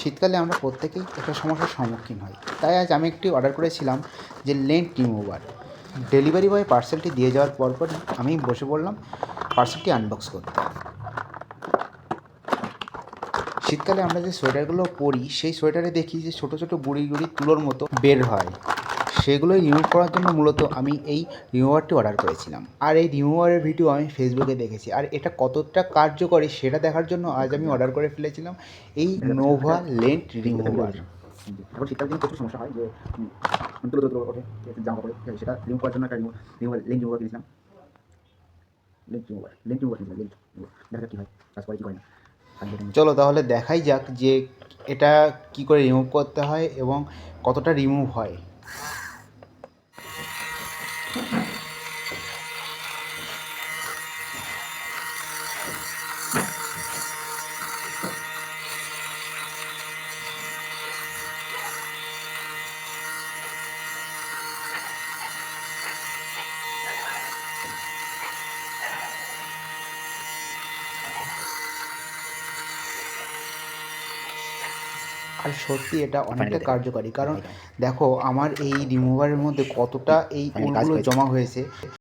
শীতকালে আমরা প্রত্যেকেই একটা সমস্যার সম্মুখীন হই, তাই আজ আমি একটি অর্ডার করেছিলাম যে লেন্ট রিমুভার। ডেলিভারি বয় পার্সেলটি দিয়ে যাওয়ার পরপরই আমি বসে পড়লাম পার্সেলটি আনবক্স করতে। শীতকালে আমরা যে সোয়েটারগুলো পরি সেই সোয়েটারে দেখি যে ছোটো ছোটো গুঁড়ি গুঁড়ি তুলোর মতো বের হয়, সেগুলোই রিমুভ করার জন্য মূলত আমি এই রিমুভারটি অর্ডার করেছিলাম। আর এই রিমুভারের ভিডিও আমি ফেসবুকে দেখেছি, আর এটা কতটা কার্যকরী সেটা দেখার জন্য আজ আমি অর্ডার করে ফেলেছিলাম এই নোভা লেন্ট রিমুভার। এখন শীতকাল দিনে প্রচুর সমস্যা হয় যে তুলো তুলো ওঠে, জামা কাপড়ে, সেটা রিমুভ করার জন্য একটা লেন্ট রিমুভার কিনেছিলাম। দেখা যাক কী হয়, কাজ করে কি করে না। চলো তাহলে দেখাই যাক যে এটা কি করে রিমুভ করতে হয় এবং কতটা রিমুভ হয়। আর সত্যি এটা অনেকটা কার্যকারী, কারণ দেখো আমার এই রিমুভারের মধ্যে কতটা এই উলগুলো জমা হয়েছে।